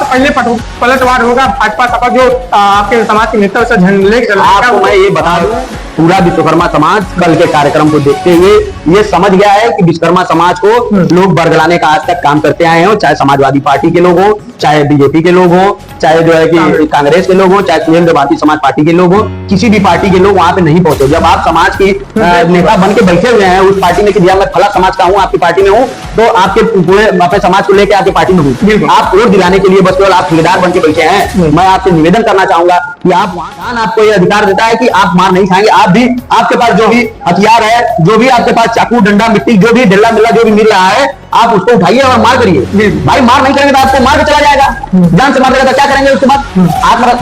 पहले पलटवार होगा, भाजपा सपा जो आपके समाज के नेता से झंडे लेकर चला? आपको मैं ये बता दूं, पूरा विश्वकर्मा समाज कल के कार्यक्रम को देखते हुए ये समझ गया है कि विश्वकर्मा समाज को लोग बरगलाने का आज तक काम करते आए हो, चाहे समाजवादी पार्टी के लोग हो, चाहे बीजेपी के लोग हो, चाहे जो है कि कांग्रेस के लोग हो, चाहे सुहेलदेव भारतीय समाज पार्टी के लोग हो, किसी भी पार्टी के लोग वहां पे नहीं पहुंचे। जब आप समाज की नेता बन के बैठे हुए हैं उस पार्टी में कि मैं फला समाज का हूँ, आपकी पार्टी में हूँ, तो आपके पूरे अपने समाज को लेकर आपकी पार्टी में हूँ, आप वोट दिलाने के लिए बस केवल आप ठेकेदार बन के बैठे हैं। मैं आपसे निवेदन करना चाहूंगा कि आप वहां आपको ये अधिकार देता है कि आप मार नहीं खाएंगे। आप भी, आपके पास जो भी हथियार है, जो भी आपके पास चाकू डंडा मिट्टी जो भी ढिल्ला मिल्ला जो भी मिल रहा है, आप उसको उठाइए और मार करिए। भाई मार नहीं करेंगे तो आपको मार के चला जाएगा, जान से मार देगा तो क्या करेंगे उसके बाद?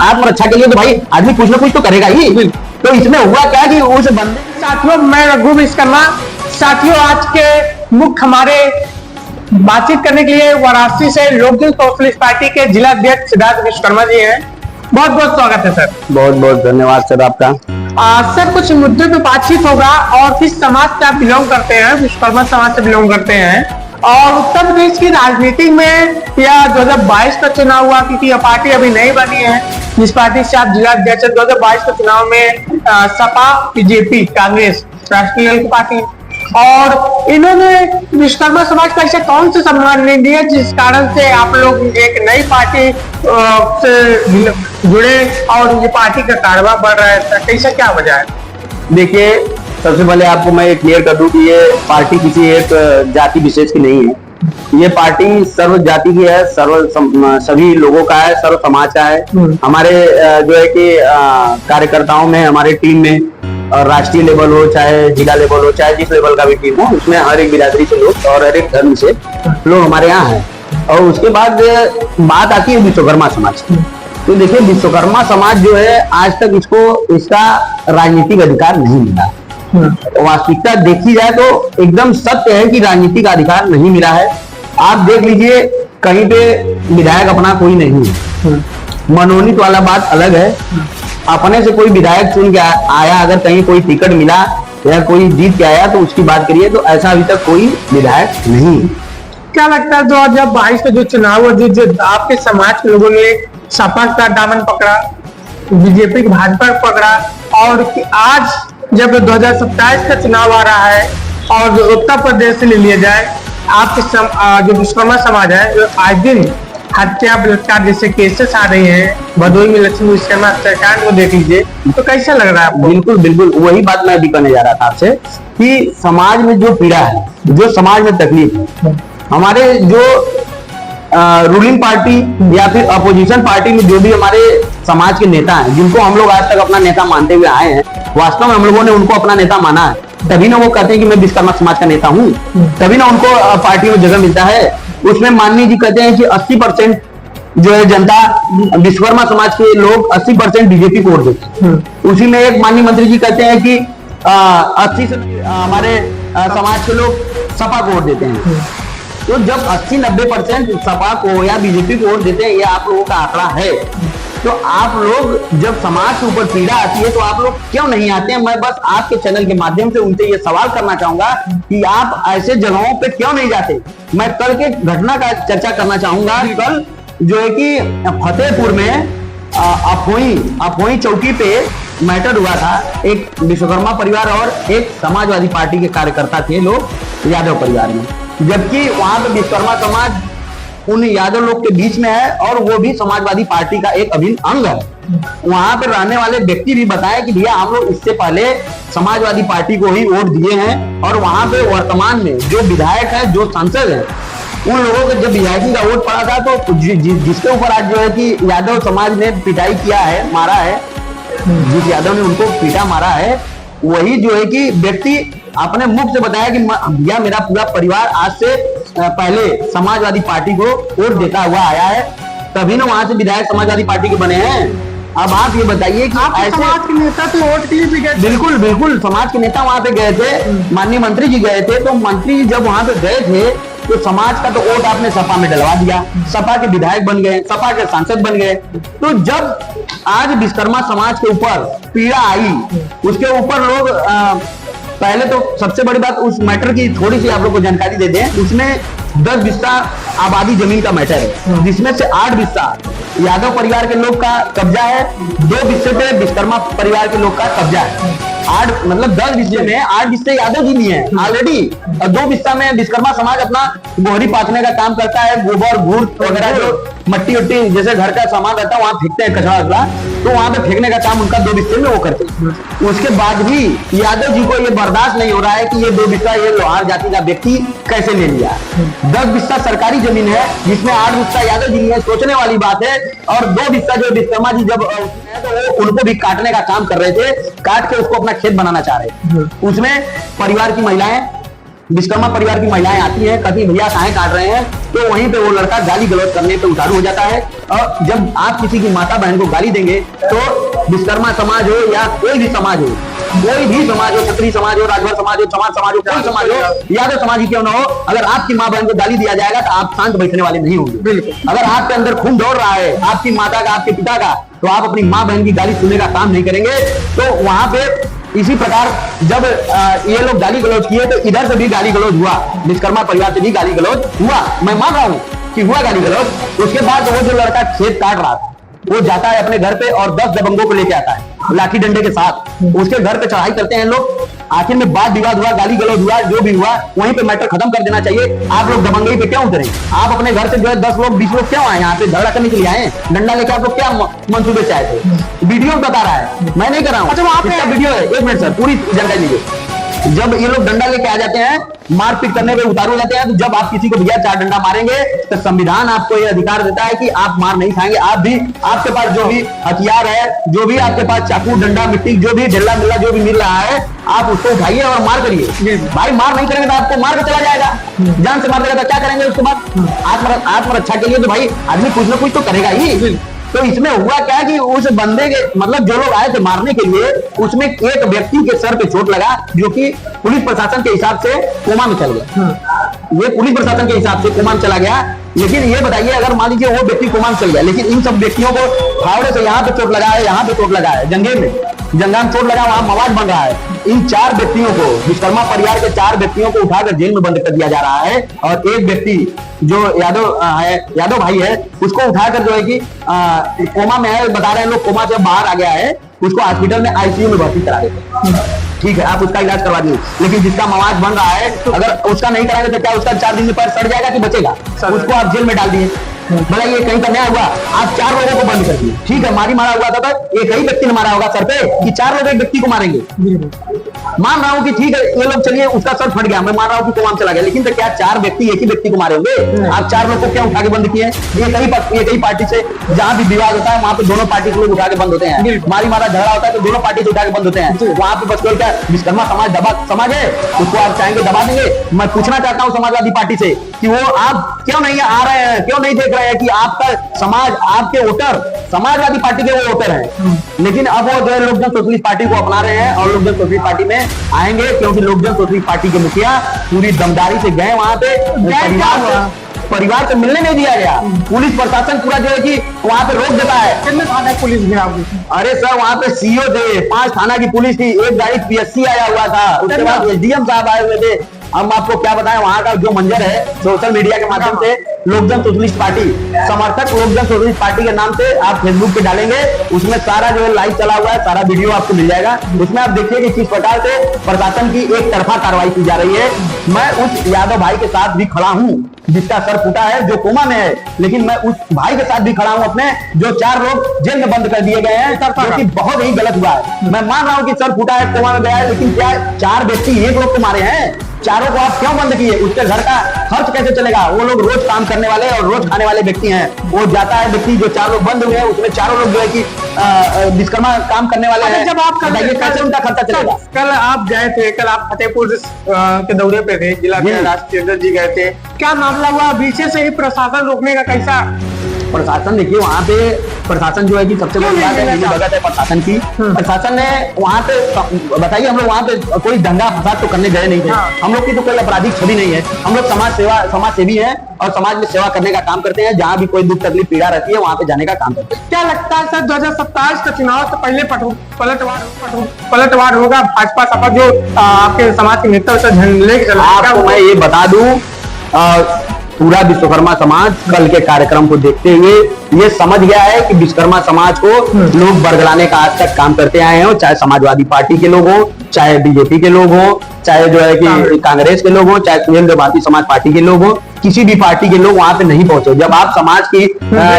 आत्मरक्षा के लिए तो भाई आदमी कुछ ना कुछ तो करेगा ही। तो इसमें हुआ क्या कि उस बंदे, साथियों मैं रघु विश्वकर्मा, साथियों आज के मुख्य हमारे बातचीत करने के लिए वाराणसी से लोकजन सोशलिस्ट पार्टी के जिला अध्यक्ष सिद्धार्थ विश्वकर्मा जी हैं। बहुत बहुत स्वागत है सर। बहुत बहुत धन्यवाद सर आपका। सर कुछ मुद्दों पे बातचीत होगा और किस समाज से आप बिलोंग करते हैं? विश्वकर्मा समाज से बिलोंग करते हैं। और उत्तर प्रदेश की राजनीति में या 2022 का चुनाव हुआ, क्योंकि यह पार्टी अभी नहीं बनी है जिस पार्टी से आप जिला अध्यक्ष, 2022 के चुनाव में सपा, बीजेपी, कांग्रेस, राष्ट्रीय लोक पार्टी, और इन्होंने विश्वकर्मा समाज का ऐसा कौन सा सम्मान नहीं दिया जिस कारण से आप लोग एक नई पार्टी से जुड़े और ये पार्टी का कारोबार बढ़ रहा है? कैसा क्या वजह है? देखिए, सबसे पहले आपको मैं क्लियर कर दूं कि ये पार्टी किसी एक जाति विशेष की नहीं है। ये पार्टी सर्व जाति की है, सभी लोगों का है, सर्व समाज का है। हमारे जो है कि कार्यकर्ताओं में, हमारे टीम में, राष्ट्रीय लेवल हो, चाहे जिला लेवल हो, चाहे जिस लेवल का भी टीम हो, उसमें हर एक बिरादरी से लोग और हर एक धर्म से लोग हमारे यहाँ हैं। और उसके बाद बात आती है विश्वकर्मा समाज की। तो देखिए, विश्वकर्मा समाज जो है आज तक इसका राजनीतिक अधिकार नहीं मिला। वास्तविकता देखी जाए तो एकदम सत्य है कि राजनीतिक अधिकार नहीं मिला है। आप देख लीजिए, कहीं पे विधायक अपना कोई नहीं है। मनोनीत वाला बात अलग है, अपने से कोई विधायक चुन के आया, अगर कहीं कोई टिकट मिला या कोई जीत के आया तो उसकी बात करिए, तो ऐसा अभी तक कोई विधायक नहीं। क्या लगता है 2022 का जो चुनाव हुआ, जो आपके समाज के लोगों ने सपा का दामन पकड़ा, बीजेपी की भाजपा पकड़ा, और आज जब 2027 का चुनाव आ रहा है और उत्तर प्रदेश से ले लिया जाए, आपके जो विश्वकर्मा समाज है, आज दिन हत्या बलात्कार जैसे केसेस आ रहे हैं, भदोई में लक्ष्मी विश्वकर्मा हत्याकांड को देख लीजिए, तो कैसा लग रहा है आपको? बिल्कुल बिल्कुल वही बात मैं भी कहने जा रहा था आपसे कि समाज में जो पीड़ा है, जो समाज में तकलीफ है, हमारे जो रूलिंग पार्टी या फिर अपोजिशन पार्टी में जो भी हमारे समाज के नेता हैं, जिनको हम लोग आज तक अपना नेता मानते हुए आए हैं, वास्तव में हम लोगों ने उनको अपना नेता माना है, तभी ना वो कहते हैं कि मैं विश्वकर्मा समाज का नेता हूँ, तभी ना उनको पार्टी में जगह मिलता है। उसमें माननीय जी कहते हैं कि 80% जो है जनता, विश्वकर्मा समाज के लोग 80% बीजेपी को वोट देते हैं। उसी में एक माननीय मंत्री जी कहते हैं कि 80 से हमारे समाज के लोग सपा को वोट देते हैं। तो जब 80-90% सपा को या बीजेपी को वोट देते हैं, ये आप लोगों का आंकड़ा है, तो आप लोग जब समाज के ऊपर पीड़ा आती है तो आप लोग क्यों नहीं आते हैं? मैं बस आपके चैनल के माध्यम से उनसे ये सवाल करना चाहूंगा कि आप ऐसे जगहों पे क्यों नहीं जाते? मैं कल के घटना का चर्चा करना चाहूंगा। कल जो है कि फतेहपुर में अफोई चौकी पे मैटर हुआ था। एक विश्वकर्मा परिवार और एक समाजवादी पार्टी के कार्यकर्ता थे लोग यादव परिवार में, जबकि वहां पे विश्वकर्मा समाज उन यादव लोग के बीच में है और वो भी समाजवादी पार्टी का एक अभिन्न अंग है। वहां पे रहने वाले व्यक्ति भी बताया कि भैया हम लोग इससे पहले समाजवादी पार्टी को ही वोट दिए हैं, और वहां पे वर्तमान में जो विधायक है, जो सांसद है, उन लोगों को जब विधायकी का वोट पड़ा था तो जिसके ऊपर आज जो है कि यादव समाज ने पिटाई किया है, मारा है, जिस यादव ने उनको पीटा मारा है, वही जो है कि व्यक्ति अपने मुख से बताया कि भैया मेरा पूरा परिवार आज से पहले समाजवादी पार्टी को वोट देता हुआ आया है, तभी ना वहां से विधायक समाजवादी पार्टी के बने हैं। अब आप ये बताइए कि ऐसे समाज के नेता तो वोट के लिए भी गए? बिल्कुल बिल्कुल, समाज के नेता वहां पे गए थे, माननीय मंत्री जी गए थे। तो मंत्री जब वहां पे गए थे तो समाज का तो वोट आपने सपा में डलवा दिया, सपा के विधायक बन गए, सपा के सांसद बन गए। तो जब आज विश्वकर्मा समाज के ऊपर पीड़ा आई, उसके ऊपर लोग पहले तो सबसे बड़ी बात उस मैटर की थोड़ी सी आप लोग को जानकारी दे दें। उसमें 10 बिस्सा आबादी जमीन का मैटर है, जिसमें से 8 बिस्सा यादव परिवार के लोग का कब्जा है, 2 बिस्से पे विश्वकर्मा परिवार के लोग का कब्जा है। 8 मतलब 10 बिस्से में 8 बिस्से यादव जी लिए हैं ऑलरेडी, और 2 बिस्सा में विश्वकर्मा समाज अपना गोहरी पाथने का काम करता है। गोबर घूट वगैरह जो मट्टी उट्टी जैसे घर का सामान रहता है वहां फेंकते हैं, कचरा वचरा, तो वहां पे फेंकने का काम उनका 2 बिस्से में वो करते हैं। उसके बाद भी यादव जी को ये बर्दाश्त नहीं हो रहा है कि ये 2 बिस्सा ये लोहार जाति का व्यक्ति कैसे ले लिया। 10 बिस्सा सरकारी जमीन है जिसमें 8 बिस्सा यादव जी लिए, सोचने वाली बात है। और 2 बिस्सा जो विश्वकर्मा जी जब तो वो उनको भी काटने का काम कर रहे थे, काट के उसको अपना खेत बनाना चाह रहे थे। उसमें परिवार की महिलाएं, विश्वकर्मा परिवार की महिलाएं आती हैं, कहती भैया काहे काट रहे हैं, तो वहीं पे वो लड़का गाली गलौज करने पे उतारू हो जाता है। और जब आप किसी की माता बहन को गाली देंगे तो विश्वकर्मा समाज हो या कोई भी समाज हो, कोई भी समाज हो, क्षत्रिय समाज हो, राजभर समाज हो, चमार समाज हो, कोई समाज हो, यादव समाज ही क्यों ना हो, अगर आपकी माँ बहन को गाली दिया जाएगा तो आप शांत बैठने वाले नहीं होंगे। अगर आपके अंदर खून दौड़ रहा है आपकी माता का, आपके पिता का, तो आप अपनी माँ बहन की गाली सुनने का काम नहीं करेंगे। तो वहां पे इसी प्रकार जब ये लोग गाली गलौज किए तो इधर से भी गाली गलौज हुआ, विश्वकर्मा परिवार से भी गाली गलौज हुआ, मैं मान रहा हूँ कि हुआ गाली गलौज। उसके बाद वो जो लड़का खेत काट रहा था वो जाता है अपने घर पे और 10 दबंगों को लेके आता है लाठी डंडे के साथ, उसके घर पे चढ़ाई करते हैं लोग। आखिर में वाद विवाद हुआ, गाली गलौज हुआ, जो भी हुआ वहीं पे मैटर खत्म कर देना चाहिए। आप लोग दबंगई पे क्यों उतरे? आप अपने घर से जो है 10 लोग 20 लोग क्यों आए यहाँ पे झगड़ा करने के लिए आए? डंडा लेके आप लोग क्या मंसूबे से आए थे? वीडियो बता रहा है, मैं नहीं कर रहा हूँ। अच्छा वहां पे वीडियो है, 1 मिनट सर पूरी जानकारी लीजिए। जब ये लोग डंडा लेके आ जाते हैं, मारपीट करने पे उतारू हो जाते हैं, तो जब आप किसी को भैया 4 डंडा मारेंगे तो संविधान आपको ये अधिकार देता है कि आप मार नहीं खाएंगे। आप भी, आपके पास जो भी हथियार है, जो भी आपके पास चाकू डंडा मिट्टी जो भी ढिल्ला मिल्ला जो भी मिल रहा है, आप उसको उठाइए और मार करिए। भाई मार नहीं करेंगे तो आपको मार के चला जाएगा, जान से मार देगा तो क्या करेंगे उसके बाद? आत्मरक्षा के लिए तो भाई आदमी कुछ ना कुछ तो करेगा ही। तो इसमें हुआ क्या कि उस बंदे के मतलब जो लोग आए थे मारने के लिए, उसमें एक व्यक्ति के सर पे चोट लगा जो कि पुलिस प्रशासन के हिसाब से कोमा में चल गया। ये पुलिस प्रशासन के हिसाब से कोमा में चला गया। लेकिन ये बताइए अगर मान लीजिए वो व्यक्ति कोमा में चल गया, लेकिन इन सब व्यक्तियों को फावड़े से यहाँ पे चोट लगा है, यहाँ पे चोट लगा है, जंघे में चोट लगा, वहां मवाज बन रहा है। इन 4 व्यक्तियों को, विश्वकर्मा परिवार के 4 व्यक्तियों को उठाकर जेल में बंद कर दिया जा रहा है। और एक व्यक्ति जो यादव भाई है, उसको उठाकर जो है कि कोमा में है, बता रहे हैं लोग कोमा से बाहर आ गया है, उसको हॉस्पिटल में आईसीयू में भर्ती करा देते। ठीक है, आप उसका इलाज करवा दीजिए, लेकिन जिसका मवाज बन रहा है अगर उसका नहीं कराएंगे तो क्या उसका 4 दिन में पैर सड़ जाएगा कि बचेगा? उसको आप जेल में डाल दिए। बताइए कहीं का नया हुआ, आप 4 लोगों को बंद कर दिए। ठीक है, मारी मारा हुआ था एक ही व्यक्ति ने मारा होगा सर पे, कि 4 लोग एक व्यक्ति को मारेंगे? मान रहा हूँ कि ठीक है ये लोग, चलिए उसका सर फट गया, मैं मान रहा हूँ कि कोमा में चला गया, लेकिन तो क्या 4 व्यक्ति एक ही व्यक्ति को मारे होंगे? आप 4 लोग को क्या उठा के बंद किए? एक ही पार्टी से जहां भी विवाद होता है वहां पे दोनों पार्टी के लोग उठा के बंद होते हैं। मारी मारा झगड़ा होता है तो दोनों पार्टी से उठा के बंद होते हैं। वहां पे बस कोई क्या विश्वकर्मा समाज दबा समाज है, उसको आप चाहेंगे दबा देंगे? मैं पूछना चाहता हूँ समाजवादी पार्टी से कि वो आप क्यों नहीं आ रहे हैं, क्यों नहीं देख रहे हैं कि आपका समाज, आपके वोटर समाजवादी पार्टी के वो वोटर हैं, लेकिन अब वो जो है लोक जन सोशलिस्ट पार्टी को अपना रहे हैं और लोक जन सोशलिस्ट पार्टी में आएंगे, क्योंकि लोक जन सोशलिस्ट पार्टी के मुखिया पूरी दमदारी से गए वहां पे, परिवार से मिलने नहीं दिया गया। पुलिस प्रशासन पूरा जो है कि वहां पे रोक देता है। कितने थाना पुलिस गया? अरे सर वहां पे सीओ थे, 5 थाना की पुलिस थी, एक गाड़ी पीएससी आया हुआ था, उसके बाद एसडीएम साहब आए हुए थे। हम आपको क्या बताएं वहां का जो मंजर है, सोशल मीडिया के माध्यम से लोक जन सोशलिस्ट पार्टी, समर्थक लोक जन सोशलिस्ट पार्टी के नाम से आप फेसबुक पे डालेंगे, उसमें सारा जो है लाइव चला हुआ है, सारा वीडियो आपको मिल जाएगा। उसमें आप देखिए कि किस प्रकार से प्रशासन की एक तरफा कार्रवाई की जा रही है। मैं उस यादव भाई के साथ भी खड़ा हूँ जिसका सर फूटा है, जो कोमा में है, लेकिन मैं उस भाई के साथ भी खड़ा हूँ अपने, जो 4 लोग जेल में बंद कर दिए गए हैं, जो कि बहुत ही गलत हुआ है। मैं मान रहा हूँ कि सर फूटा है, कोमा में गया है, लेकिन क्या 4 व्यक्ति एक लोग को मारे हैं? 4 को आप क्यों बंद किए? उसके घर का खर्च कैसे चलेगा? वो लोग रोज काम करने वाले और रोज खाने वाले व्यक्ति हैं। वो जाता है व्यक्ति, जो 4 लोग बंद हुए हैं उसमें 4 लोग जो है कि विश्वकर्मा काम करने वाले हैं। जब आप कैसे उनका खर्चा चलेगा? कल आप गए थे, कल आप फतेहपुर के दौरे पे थे, जिला के राष्ट्रीय जी गए थे, क्या मामला हुआ? पीछे से ही प्रशासन रोकने का कैसा? प्रशासन देखिए वहाँ पे प्रशासन जो है कि सबसे बड़ी बात है भगत है प्रशासन की। प्रशासन ने वहाँ पे बताइए, हम लोग वहाँ पे कोई दंगा फसाद तो करने गए नहीं थे। हम लोग की तो कोई आपराधिक छवि नहीं है। हम लोग समाज सेवी हैं और समाज में सेवा करने का काम करते हैं। जहाँ भी कोई दुख तकलीफ पीड़ा रहती है वहाँ पे जाने का काम करते हैं। क्या लगता है सर 2027 का चुनाव से पहले पलटवार होगा? भाजपा सपा जो आपके समाज के नेता से झंडे लेके चला, आपको मैं ये बता दूं पूरा विश्वकर्मा समाज कल के कार्यक्रम को देखते हुए ये समझ गया है कि विश्वकर्मा समाज को लोग बरगलाने का आज तक काम करते आए हैं, चाहे समाजवादी पार्टी के लोग हों, चाहे बीजेपी के लोग हों, चाहे जो है कि कांग्रेस के लोग हों, चाहे सुरेंद्र भारतीय समाज पार्टी के लोग हों, किसी भी पार्टी के लोग वहां पे नहीं पहुंचे। जब आप समाज की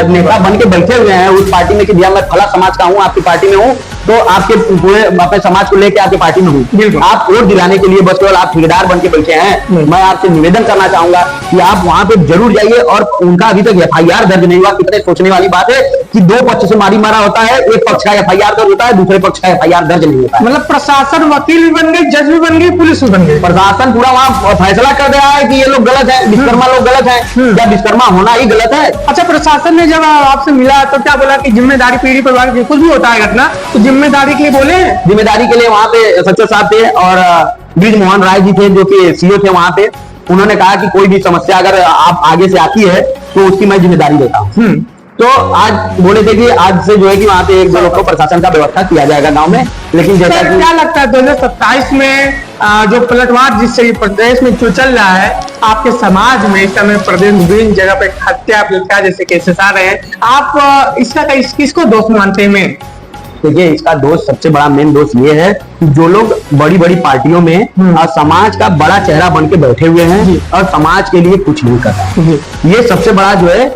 नेता बन के बैठे हुए हैं उस पार्टी में कि भैया मैं फला समाज का हूँ, आपकी पार्टी में हूँ, तो आपके पूरे अपने समाज को लेकर आपकी पार्टी में हूँ, आप वोट दिलाने के लिए बस केवल आप ठेकेदार बन के बैठे हैं। मैं आपसे निवेदन करना चाहूंगा कि आप वहां पे जरूर जाइए। और उनका अभी तक FIR दर्ज नहीं हुआ। कितने सोचने वाली बात है कि दो पक्ष से मारा होता है, एक पक्ष का FIR दर्ज होता है, दूसरे पक्ष का FIR दर्ज नहीं होता है। मतलब प्रशासन वकील भी बन गई, जज भी बन गई, पुलिस भी बन गई, प्रशासन पूरा वहां फैसला कर दिया है कि ये लोग गलत है, विश्वकर्मा लोग गलत है, क्या विश्वकर्मा होना ही गलत है। अच्छा, प्रशासन ने जब आपसे मिला तो क्या बोला कि जिम्मेदारी पीढ़ी परिवार की कुछ भी होता है घटना तो जिम्मेदारी के लिए बोले? जिम्मेदारी के लिए वहां पे सचिव साहब थे और ब्रिज मोहन राय जी थे जो कि CO थे वहां पे। उन्होंने कहा कि कोई भी समस्या अगर आप आगे से आती है तो उसकी मैं जिम्मेदारी लेता हूँ। तो आज बोले थे कि आज से जो है कि वहां पे एक दो लोग को प्रशासन का व्यवस्था किया जाएगा गांव में। लेकिन जैसा कि क्या लगता है 2027 में जो पलटवार जिससे प्रदेश में जो चल रहा है, आपके समाज में इस समय प्रदेश विभिन्न जगह पे हत्या जैसे केसेस आ रहे हैं, आप इसका किसको दोष मानते हैं? देखिए, इसका दोष सबसे बड़ा मेन दोष ये है कि जो लोग बड़ी बड़ी पार्टियों में समाज का बड़ा चेहरा बन के बैठे हुए हैं और समाज के लिए कुछ नहीं कर रहे हैं, ये सबसे बड़ा जो है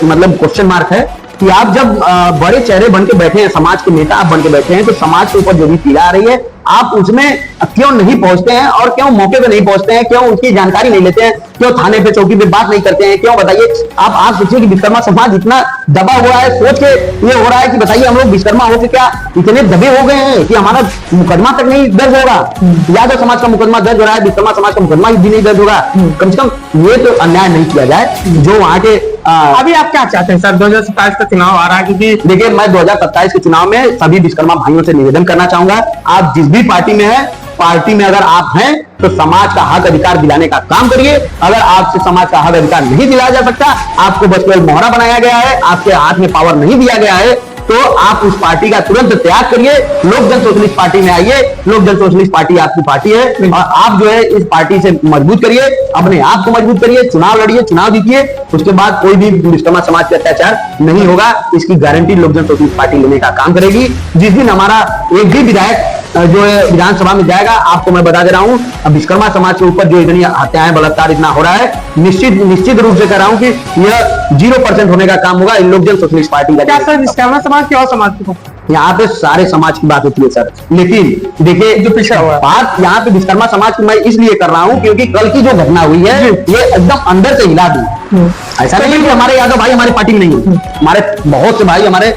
मतलब क्वेश्चन मार्क है कि आप जब बड़े चेहरे बन के बैठे हैं, समाज के नेता आप बन के बैठे हैं, तो समाज के ऊपर जो भी पीड़ा आ रही है आप उसमें क्यों नहीं पहुंचते हैं और क्यों मौके पे नहीं पहुंचते हैं, क्यों उसकी जानकारी नहीं लेते हैं, क्यों थाने पे चौकी पे बात नहीं करते हैं, क्यों बताइए। आप सोचिए कि विश्वकर्मा समाज इतना दबा हुआ है, सोच के ये हो रहा है कि बताइए हम लोग विश्वकर्मा होकर क्या इतने दबे हो गए हैं कि हमारा मुकदमा तक नहीं दर्ज होगा। यादव समाज का मुकदमा दर्ज हो रहा है, विश्वकर्मा समाज का मुकदमा भी नहीं दर्ज होगा। कम से कम ये तो अन्याय नहीं किया जाए जो वहां के। अभी आप क्या चाहते हैं सर? 2027 का चुनाव आ रहा है, क्योंकि देखिए मैं 2027 के चुनाव में सभी विश्वकर्मा भाइयों से निवेदन करना चाहूंगा, आप जिस भी पार्टी में है, पार्टी में अगर आप हैं तो समाज का हक अधिकार दिलाने का काम करिए। अगर आपसे समाज का हक अधिकार नहीं दिलाया जा सकता, आपको बस केवल मोहरा बनाया गया है, आपके हाथ में पावर नहीं दिया गया है, तो आप उस पार्टी का तुरंत त्याग करिए, लोक जन सोशलिस्ट पार्टी में आइए। लोक जन सोशलिस्ट पार्टी आपकी पार्टी है और आप जो है इस पार्टी से मजबूत करिए, अपने आप को मजबूत करिए, चुनाव लड़िए, चुनाव जीतिए। उसके बाद कोई भी विश्वकर्मा समाज पे अत्याचार नहीं होगा, इसकी गारंटी लोक जन सोशलिस्ट पार्टी लेने का काम करेगी। जिस दिन हमारा एक भी विधायक जो है विधानसभा में जाएगा, आपको मैं बता दे रहा हूँ, विश्वकर्मा समाज के ऊपर जो इतनी हत्याएं बलात्कार इतना हो रहा है, निश्चित रूप से कह रहा हूँ कि यह 0% होने का काम होगा इन लोक जन सोशलिस्ट पार्टी का। क्या सर विश्वकर्मा समाज की और समाज की? यहाँ पे सारे समाज की बात होती है सर, लेकिन देखिए जो पिछड़ा हुआ बात यहाँ पे विश्वकर्मा समाज की मैं इसलिए कर रहा हूँ क्योंकि कल की जो घटना हुई है ये एकदम अंदर से हिला दी। ऐसा नहीं है कि हमारे यादव भाई हमारी पार्टी में नहीं है, हमारे बहुत से भाई हमारे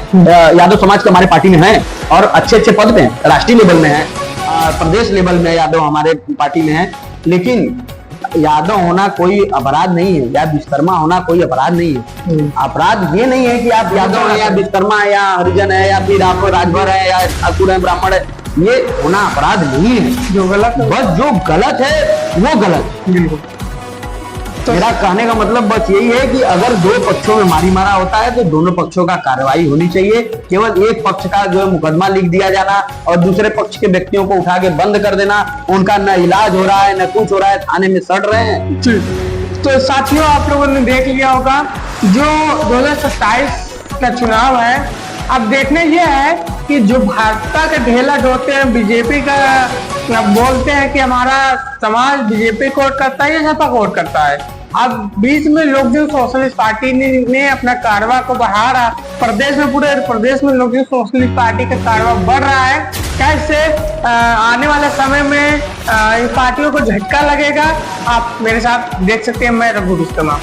यादव समाज के हमारे पार्टी में हैं और अच्छे पद पे हैं, राष्ट्रीय लेवल में है, प्रदेश लेवल में यादव हमारे पार्टी में है। लेकिन यादव होना कोई अपराध नहीं है या विश्वकर्मा होना कोई अपराध नहीं है। अपराध ये नहीं है कि आप यादव है या विश्वकर्मा है या हरिजन है या फिर आप राजभर है या ठाकुर है ब्राह्मण है, ये होना अपराध नहीं है। जो गलत है, बस जो गलत है वो गलत। तो मेरा कहने का मतलब बस यही है कि अगर दो पक्षों में मारा होता है तो दोनों पक्षों का कार्रवाई होनी चाहिए। केवल एक पक्ष का जो है मुकदमा लिख दिया जाना और दूसरे पक्ष के व्यक्तियों को उठा के बंद कर देना, उनका न इलाज हो रहा है न कुछ हो रहा है, थाने में सड़ रहे हैं। तो साथियों, आप लोगों ने देख लिया होगा जो 2027 का चुनाव है। अब देखने ये है कि जो भाजपा के ढेला ढोते हैं, बीजेपी का बोलते हैं कि हमारा समाज बीजेपी को वोट करता है या सपा को वोट करता है। अब बीच में लोक जन सोशलिस्ट पार्टी ने अपना कारवा को बढ़ा रहा, प्रदेश में पूरे प्रदेश में लोक जन सोशलिस्ट पार्टी का कारवा बढ़ रहा है। कैसे आने वाले समय में इन पार्टियों को झटका लगेगा, आप मेरे साथ देख सकते हैं। मैं रघु विश्वकर्मा।